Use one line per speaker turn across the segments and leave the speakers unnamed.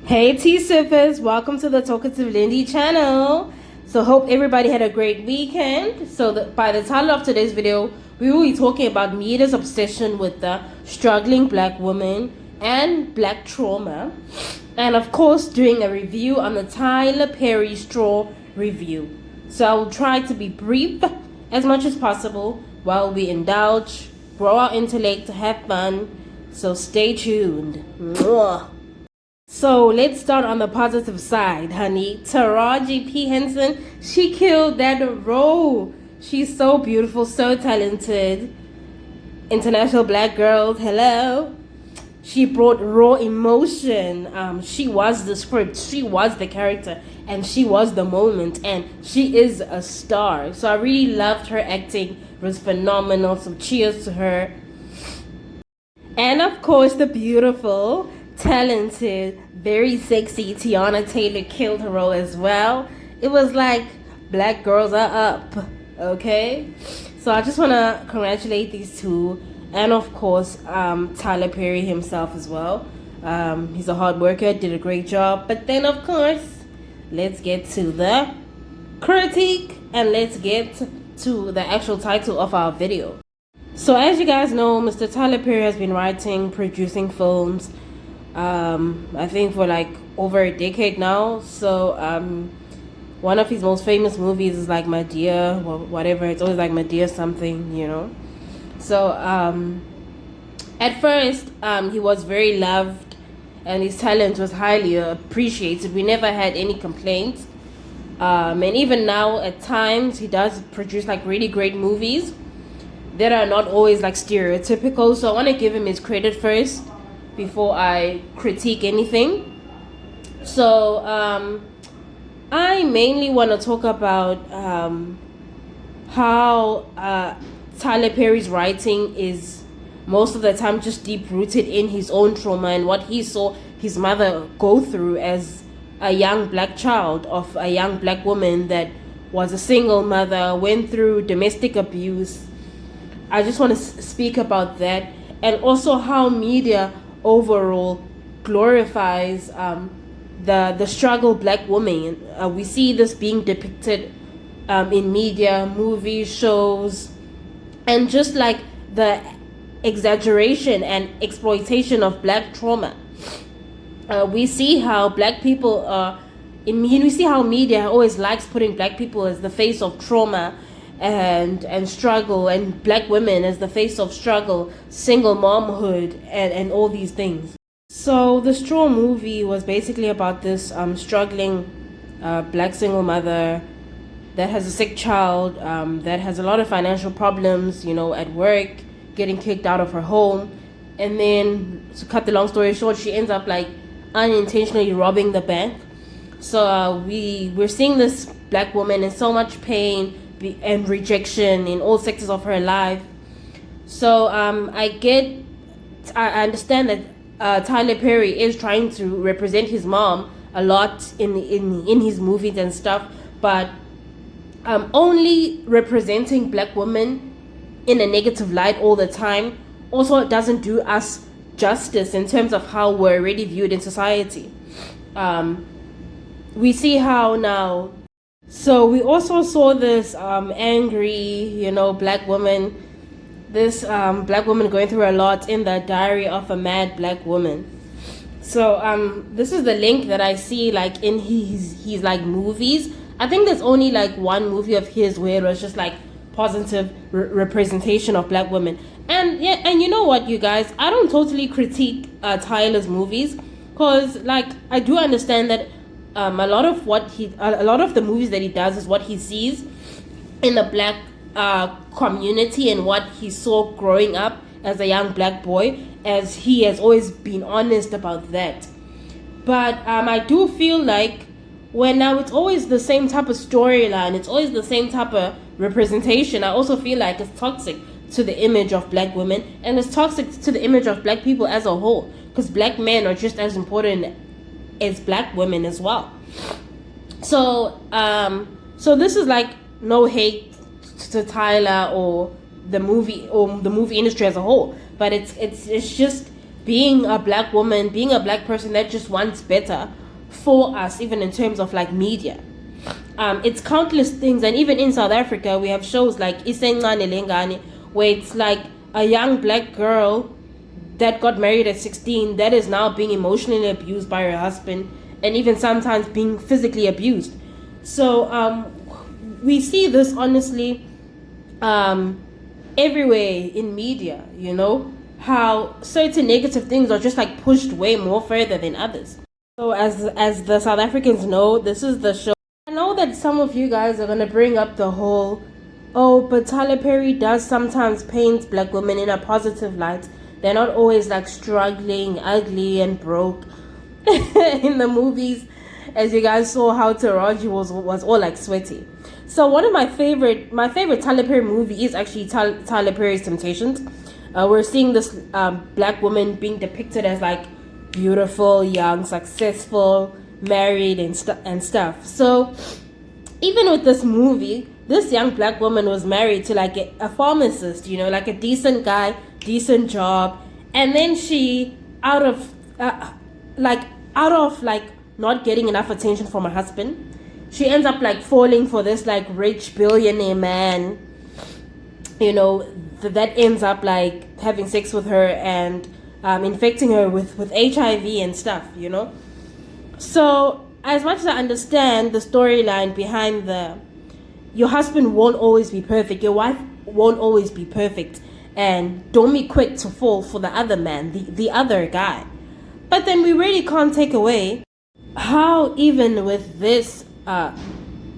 Hey T-Sippers, welcome to the Talkative Lindy channel. So hope everybody had a great weekend. By the title of today's video, we will be talking about media's obsession with the struggling black woman and black trauma. And of course, doing a review on the Tyler Perry Straw review. So I will try to be brief as much as possible while we indulge, grow our intellect, have fun. So stay tuned. Mwah. So let's start on the positive side, honey. Taraji P. Henson, she killed that role. She's so beautiful, so talented. International black girls, hello. She brought raw emotion. She was the script, she was the character, and she was the moment, and she is a star. So I really loved her acting. It was phenomenal. So cheers to her. And of course, the beautiful, talented, very sexy Tiana Taylor killed her role as well. It was like black girls are up, okay? So I just want to congratulate these two, and of course Tyler Perry himself as well. He's a hard worker, did a great job. But then of course, let's get to the critique and let's get to the actual title of our video. So as you guys know, Mr. Tyler Perry has been writing, producing films, I think for like over a decade now. So one of his most famous movies is like My Dear, whatever. It's always like My Dear something, you know. So at first he was very loved and his talent was highly appreciated. We never had any complaints. And even now at times he does produce like really great movies that are not always like stereotypical. So I want to give him his credit first before I critique anything. So I mainly want to talk about how Tyler Perry's writing is most of the time just deep rooted in his own trauma and what he saw his mother go through as a young black child of a young black woman that was a single mother, went through domestic abuse. I just want to speak about that, and also how media overall glorifies the struggle black woman. We see this being depicted in media, movies, shows, and just like the exaggeration and exploitation of black trauma. We see how black people we see how media always likes putting black people as the face of trauma and struggle, and black women as the face of struggle, single momhood, and all these things. So the Straw movie was basically about this struggling black single mother that has a sick child, that has a lot of financial problems, you know, at work, getting kicked out of her home. And then, to cut the long story short, she ends up like unintentionally robbing the bank. So we're seeing this black woman in so much pain and rejection in all sectors of her life. So I understand that Tyler Perry is trying to represent his mom a lot in his movies and stuff, but only representing black women in a negative light all the time also doesn't do us justice in terms of how we're already viewed in society. We see how now. So we also saw this angry, you know, black woman, this black woman going through a lot in the Diary of a Mad Black Woman. So this is the link that I see like in his like movies. I think there's only like one movie of his where it was just like positive representation of black women. And yeah, and you know what, you guys, I don't totally critique Tyler's movies, because like I do understand that a lot of the movies that he does is what he sees in the black community and what he saw growing up as a young black boy, as he has always been honest about that. But I do feel like when now it's always the same type of storyline, it's always the same type of representation, I also feel like it's toxic to the image of black women, and it's toxic to the image of black people as a whole, because black men are just as important as black women as well. So this is like no hate to Tyler or the movie industry as a whole, but it's just being a black woman, being a black person that just wants better for us, even in terms of like media. It's countless things, and even in South Africa we have shows like Isencane Lengane, where it's like a young black girl that got married at 16 that is now being emotionally abused by her husband, and even sometimes being physically abused. So we see this honestly everywhere in media, you know, how certain negative things are just like pushed way more further than others. So as the South Africans know, this is the show. I know that some of you guys are gonna bring up the whole, oh, but Tyler Perry does sometimes paint black women in a positive light. They're not always like struggling, ugly, and broke in the movies. As you guys saw, how Taraji was all like sweaty. So one of my favorite Tyler Perry movie is actually Tyler Perry's Temptations. We're seeing this black woman being depicted as like beautiful, young, successful, married, and stuff. So even with this movie, this young black woman was married to like a pharmacist, you know, like a decent guy, decent job, and then she out of not getting enough attention from her husband, she ends up like falling for this like rich billionaire man, you know, that ends up like having sex with her and infecting her with HIV and stuff, you know. So as much as I understand the storyline behind your husband won't always be perfect, your wife won't always be perfect, and don't be quick to fall for the other man, the other guy. But then we really can't take away how even with this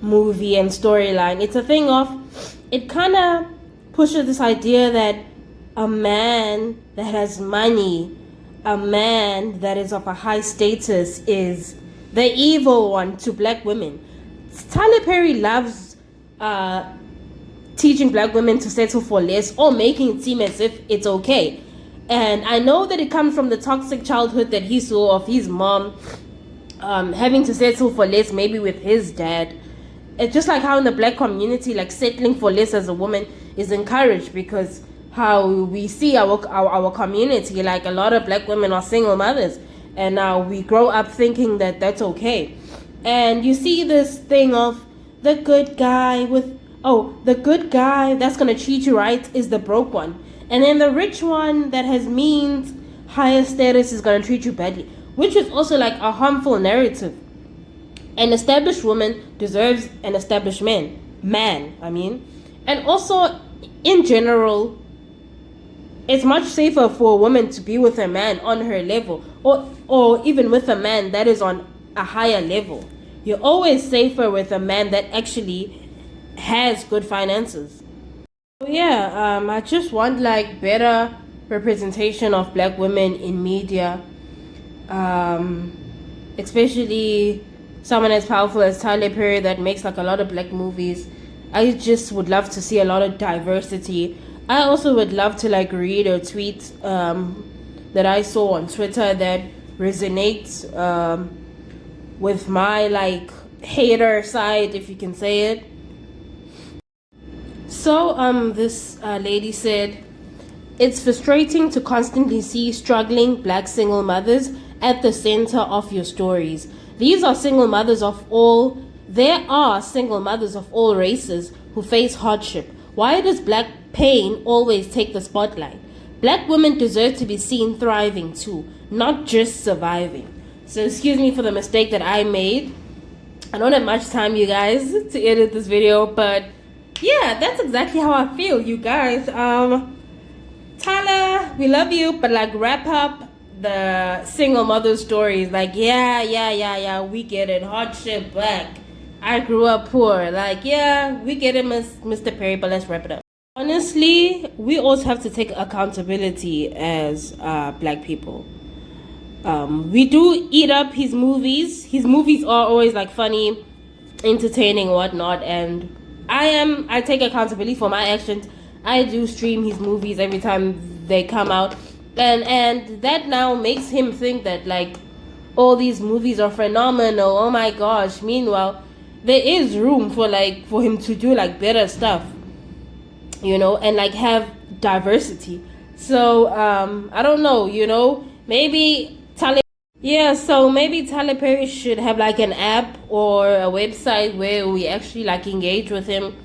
movie and storyline, it's a thing of, it kind of pushes this idea that a man that has money, a man that is of a high status, is the evil one to black women. Tyler Perry loves teaching black women to settle for less or making it seem as if it's okay. And I know that it comes from the toxic childhood that he saw of his mom having to settle for less, maybe with his dad. It's just like how in the black community, like settling for less as a woman is encouraged, because how we see our community, like a lot of black women are single mothers, and now we grow up thinking that that's okay. And you see this thing of the good guy the good guy that's gonna treat you right is the broke one, and then the rich one that has means, higher status, is gonna treat you badly, which is also like a harmful narrative. An established woman deserves an established man, and also in general, it's much safer for a woman to be with a man on her level, or even with a man that is on a higher level. You're always safer with a man that actually has good finances. So yeah, I just want like better representation of black women in media, especially someone as powerful as Tyler Perry that makes like a lot of black movies. I just would love to see a lot of diversity. I also would love to like read or tweet that I saw on Twitter that resonates with my like hater side, if you can say it. So this lady said, it's frustrating to constantly see struggling black single mothers at the center of your stories. There are single mothers of all races who face hardship. Why does black pain always take the spotlight? Black women deserve to be seen thriving too, not just surviving. So excuse me for the mistake that I made. I don't have much time, you guys, to edit this video, but yeah, that's exactly how I feel, you guys. Tyler, we love you, but like wrap up the single mother stories. Like, yeah, we get it. Hardship, black. I grew up poor. Like, yeah, we get it, Mr. Perry, but let's wrap it up. Honestly, we also have to take accountability as black people. We do eat up his movies. His movies are always like funny, entertaining, whatnot, and I take accountability for my actions. I do stream his movies every time they come out, and that now makes him think that like all these movies are phenomenal. Oh my gosh! Meanwhile, there is room for him to do like better stuff, you know, and like have diversity. So I don't know, you know, maybe so maybe Tyler Perry should have like an app or a website where we actually like engage with him,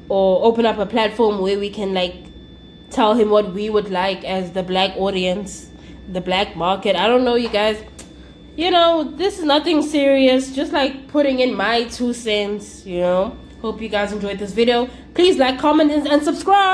or open up a platform where we can like tell him what we would like as the black audience, the black market. I don't know, you guys. You know, this is nothing serious, just like putting in my 2 cents, you know. Hope you guys enjoyed this video. Please like, comment, and subscribe.